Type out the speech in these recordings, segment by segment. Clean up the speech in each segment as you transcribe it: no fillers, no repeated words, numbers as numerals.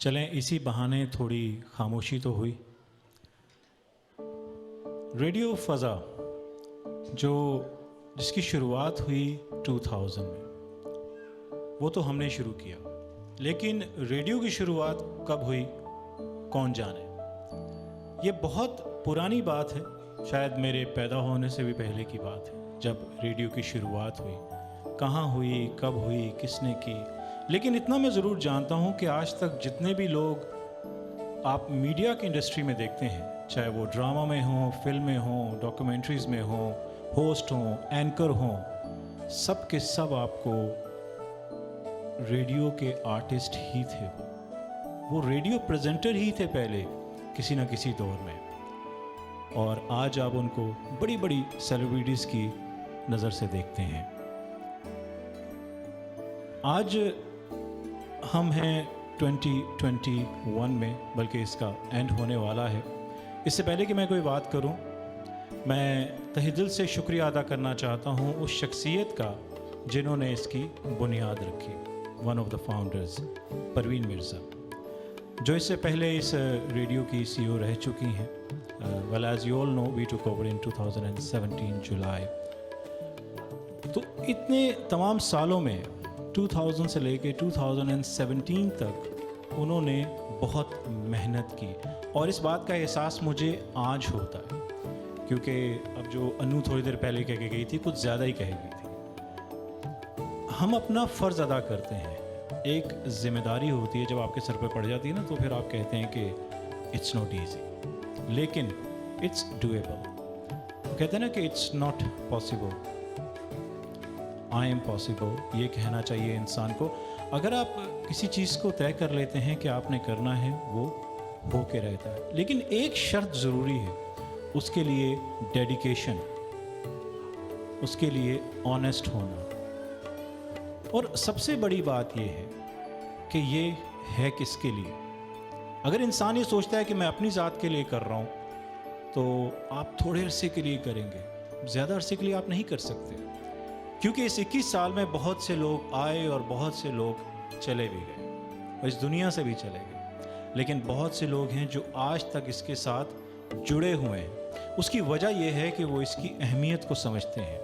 चलें इसी बहाने थोड़ी खामोशी तो हुई। रेडियो फ़ज़ा जिसकी शुरुआत हुई 2000 में, वो तो हमने शुरू किया, लेकिन रेडियो की शुरुआत कब हुई कौन जाने। ये बहुत पुरानी बात है, शायद मेरे पैदा होने से भी पहले की बात है जब रेडियो की शुरुआत हुई। कहाँ हुई, कब हुई, किसने की, लेकिन इतना मैं ज़रूर जानता हूँ कि आज तक जितने भी लोग आप मीडिया की इंडस्ट्री में देखते हैं, चाहे वो ड्रामा में हों, फिल्म में हों, डॉक्यूमेंट्रीज़ में हों, होस्ट हों, एंकर हों, सब के सब आपको रेडियो के आर्टिस्ट ही थे। वो रेडियो प्रेजेंटर ही थे पहले किसी न किसी दौर में, और आज आप उनको बड़ी बड़ी सेलिब्रिटीज़ की नज़र से देखते हैं। आज हम हैं 2021 में, बल्कि इसका एंड होने वाला है। इससे पहले कि मैं कोई बात करूं, मैं तहे दिल से शुक्रिया अदा करना चाहता हूं उस शख्सियत का जिन्होंने इसकी बुनियाद रखी। One of the founders Parveen Mirza, जो इससे पहले इस रेडियो की CEO रह चुकी हैं। Well as you all know, we took over in 2017 July. तो इतने तमाम सालों में 2000 से लेके 2017 तक उन्होंने बहुत मेहनत की, और इस बात का एहसास मुझे आज होता है, क्योंकि अब जो अनु थोड़ी देर पहले कह के गई थी कुछ ज़्यादा ही कह गई थी। हम अपना फ़र्ज़ अदा करते हैं, एक ज़िम्मेदारी होती है, जब आपके सर पे पड़ जाती है ना, तो फिर आप कहते हैं कि इट्स नॉट ईजी, लेकिन इट्स डूएबल। कहते हैं ना कि it's not possible, I am possible, ये कहना चाहिए इंसान को। अगर आप किसी चीज़ को तय कर लेते हैं कि आपने करना है, वो हो के रहता है। लेकिन एक शर्त ज़रूरी है, उसके लिए डेडिकेशन, उसके लिए ऑनेस्ट होना, और सबसे बड़ी बात ये है कि ये है किसके लिए। अगर इंसान ये सोचता है कि मैं अपनी ज़ात के लिए कर रहा हूँ, तो आप थोड़े अरसे के लिए करेंगे, ज़्यादा अरसे के लिए आप नहीं कर सकते, क्योंकि इस 21 साल में बहुत से लोग आए और बहुत से लोग चले भी गए, और इस दुनिया से भी चले गए। लेकिन बहुत से लोग हैं जो आज तक इसके साथ जुड़े हुए हैं। उसकी वजह यह है कि वो इसकी अहमियत को समझते हैं,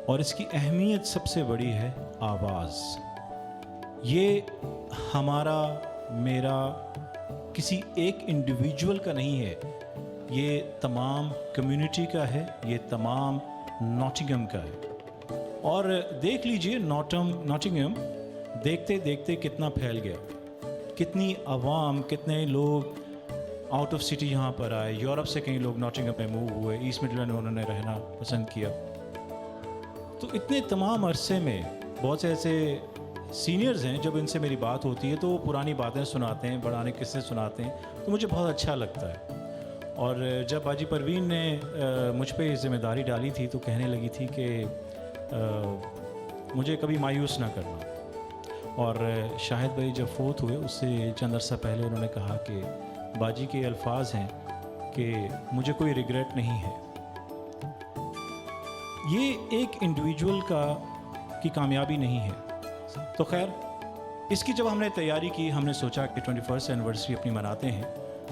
और इसकी अहमियत सबसे बड़ी है आवाज़। ये हमारा, मेरा, किसी एक इंडिविजुअल का नहीं है, ये तमाम कम्युनिटी का है, ये तमाम नॉटिंघम का है। और देख लीजिए नॉटिंघम देखते देखते कितना फैल गया, कितनी आवाम, कितने लोग आउट ऑफ सिटी यहाँ पर आए, यूरोप से कई लोग नॉटिंघम में मूव हुए, ईस्ट मिडलैंड में उन्होंने रहना पसंद किया। तो इतने तमाम अरसे में बहुत से ऐसे सीनियर्स हैं, जब इनसे मेरी बात होती है तो वो पुरानी बातें सुनाते हैं, पुराने किस्से सुनाते हैं, तो मुझे बहुत अच्छा लगता है। और जब बाजी परवीन ने मुझ पे ज़िम्मेदारी डाली थी, तो कहने लगी थी कि मुझे कभी मायूस ना करना। और शाहिद भाई जब फोत हुए, उससे चंद अरसा पहले उन्होंने कहा कि बाजी के अल्फाज हैं कि मुझे कोई रिग्रेट नहीं है। ये एक इंडिविजुअल की कामयाबी नहीं है। तो खैर, इसकी जब हमने तैयारी की, हमने सोचा कि 21st एनिवर्सरी अपनी मनाते हैं,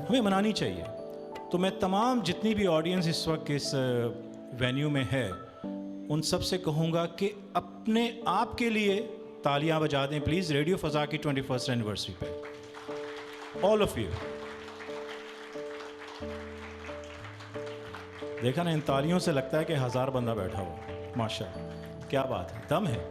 हमें मनानी चाहिए। तो मैं तमाम जितनी भी ऑडियंस इस वक्त इस वेन्यू में है, उन सब से कहूँगा कि अपने आप के लिए तालियां बजा दें प्लीज़, रेडियो फ़ज़ा की 21st एनिवर्सरी पे, ऑल ऑफ यू। देखा ना, इन तालियों से लगता है कि 1000 बंदा बैठा हुआ। माशाअल्लाह, क्या बात है, दम है।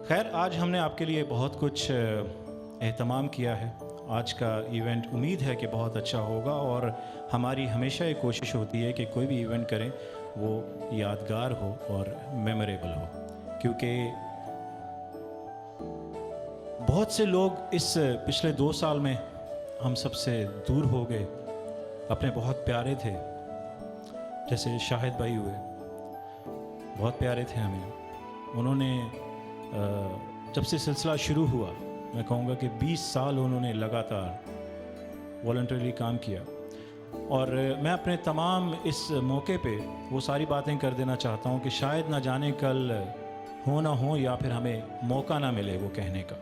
खैर, आज हमने आपके लिए बहुत कुछ एहतमाम किया है। आज का इवेंट उम्मीद है कि बहुत अच्छा होगा, और हमारी हमेशा ये कोशिश होती है कि कोई भी इवेंट करें वो यादगार हो और मेमोरेबल हो, क्योंकि बहुत से लोग इस पिछले 2 साल में हम सबसे दूर हो गए। अपने बहुत प्यारे थे, जैसे शाहिद भाई हुए, बहुत प्यारे थे हमें। उन्होंने जब से सिलसिला शुरू हुआ, मैं कहूँगा कि 20 साल उन्होंने लगातार वॉलंटरीली काम किया। और मैं अपने तमाम इस मौके पे वो सारी बातें कर देना चाहता हूँ कि शायद ना जाने कल हो ना हो, या फिर हमें मौका ना मिले वो कहने का।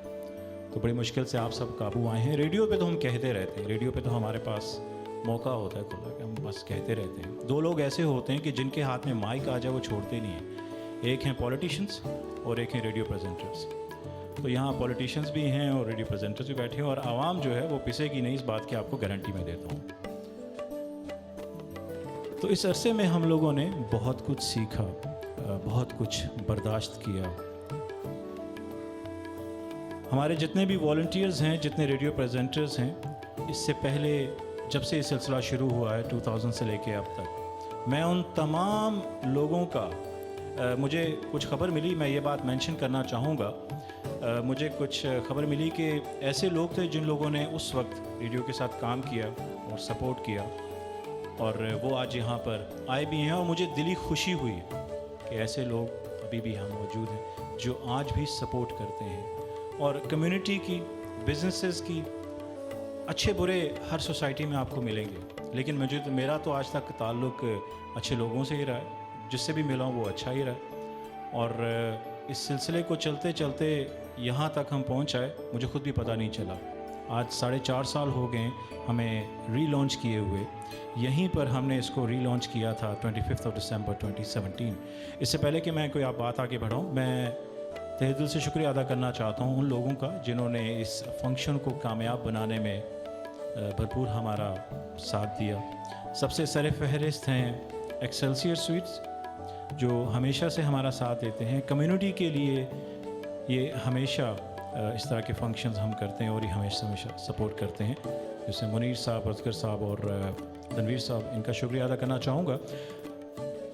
तो बड़ी मुश्किल से आप सब काबू आए हैं। रेडियो पे तो हम कहते रहते हैं, रेडियो पे तो हमारे पास मौका होता है खुला कि हम बस कहते रहते हैं। दो लोग ऐसे होते हैं कि जिनके हाथ में माइक आ जाए वो छोड़ते नहीं हैं, एक हैं पॉलिटिशियंस और एक हैं रेडियो प्रेजेंटर्स। तो यहाँ पॉलिटिशियंस भी हैं और रेडियो प्रेजेंटर्स भी बैठे हैं, और आवाम जो है वो पिसेगी नहीं, इस बात की आपको गारंटी मैं देता हूँ। तो इस अरसे में हम लोगों ने बहुत कुछ सीखा, बहुत कुछ बर्दाश्त किया। हमारे जितने भी वॉलंटियर्स हैं, जितने रेडियो प्रेजेंटर्स हैं, इससे पहले जब से ये सिलसिला शुरू हुआ है 2000 से लेके अब तक, मैं उन तमाम लोगों का मुझे कुछ खबर मिली, मैं ये बात मेंशन करना चाहूँगा। मुझे कुछ खबर मिली कि ऐसे लोग थे जिन लोगों ने उस वक्त रेडियो के साथ काम किया और सपोर्ट किया, और वो आज यहाँ पर आए भी हैं, और मुझे दिली खुशी हुई कि ऐसे लोग अभी भी यहाँ मौजूद हैं जो आज भी सपोर्ट करते हैं। और कम्युनिटी की, बिजनेसेस की, अच्छे बुरे हर सोसाइटी में आपको मिलेंगे, लेकिन मेरा तो आज तक ताल्लुक़ अच्छे लोगों से ही रहा है, जिससे भी मिला हूँ वो अच्छा ही रहा। और इस सिलसिले को चलते चलते यहाँ तक हम पहुँच आए, मुझे ख़ुद भी पता नहीं चला। आज 4.5 साल हो गए हमें रीलॉन्च किए हुए। यहीं पर हमने इसको रीलॉन्च किया था 25 दिसंबर 2017। इससे पहले कि मैं कोई आप बात आगे बढ़ाऊँ, मैं तहे दिल से शुक्रिया अदा करना चाहता हूँ उन लोगों का जिन्होंने इस फंक्शन को कामयाब बनाने में भरपूर हमारा साथ दिया। सबसे सर फहरिस्त हैं एक्सेलसियर स्वीट्स, जो हमेशा से हमारा साथ देते हैं। कम्युनिटी के लिए ये हमेशा इस तरह के फंक्शंस हम करते हैं और ये हमेशा सपोर्ट करते हैं। जैसे मुनीर साहब, असगर साहब और तनवीर साहब, इनका शुक्रिया अदा करना चाहूँगा।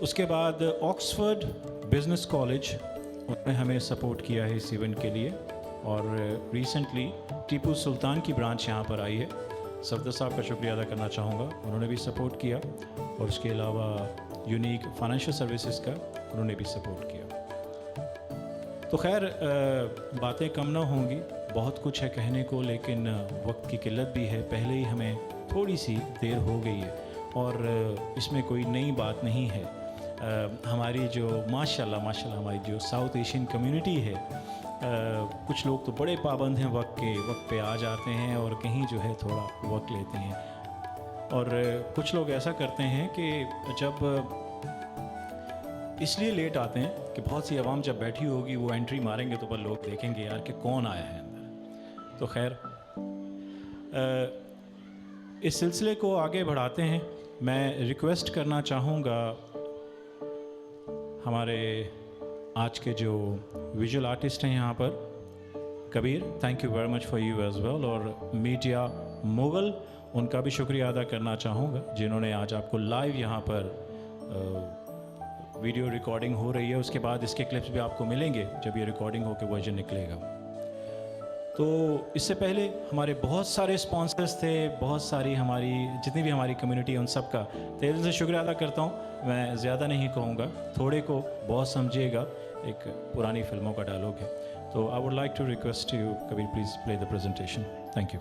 उसके बाद ऑक्सफोर्ड बिज़नेस कॉलेज, उन्होंने हमें सपोर्ट किया है इस इवेंट के लिए। और रिसेंटली टीपू सुल्तान की ब्रांच यहाँ पर आई है, सफदर साहब का शुक्रिया अदा करना चाहूँगा, उन्होंने भी सपोर्ट किया। और उसके अलावा यूनिक फाइनेंशियल सर्विसेज का उन्होंने भी सपोर्ट किया। तो खैर बातें कम ना होंगी, बहुत कुछ है कहने को, लेकिन वक्त की किल्लत भी है। पहले ही हमें थोड़ी सी देर हो गई है और इसमें कोई नई बात नहीं है। हमारी जो माशाल्लाह हमारी जो साउथ एशियन कम्युनिटी है, कुछ लोग तो बड़े पाबंद हैं, वक्त पे आ जाते हैं और कहीं जो है थोड़ा वक्त लेते हैं। और कुछ लोग ऐसा करते हैं कि जब इसलिए लेट आते हैं कि बहुत सी आवाम जब बैठी होगी वो एंट्री मारेंगे तो पर लोग देखेंगे यार कि कौन आया है अंदर। तो खैर इस सिलसिले को आगे बढ़ाते हैं। मैं रिक्वेस्ट करना चाहूँगा हमारे आज के जो विजुअल आर्टिस्ट हैं यहाँ पर, Kabir, thank you very much for you as well, और मीडिया मुगल, उनका भी शुक्रिया अदा करना चाहूँगा जिन्होंने आज आपको लाइव यहाँ पर वीडियो रिकॉर्डिंग हो रही है। उसके बाद इसके क्लिप्स भी आपको मिलेंगे जब ये रिकॉर्डिंग होकर वर्जन निकलेगा। तो इससे पहले हमारे बहुत सारे स्पॉन्सर्स थे, बहुत सारी हमारी जितनी भी हमारी कम्युनिटी है उन सब का तहे दिल से शुक्रिया अदा करता हूँ। मैं ज़्यादा नहीं कहूँगा, थोड़े को बहुत समझिएगा, एक पुरानी फिल्मों का डायलॉग है। तो I would like to request you, Kabir please play the presentation. Thank you.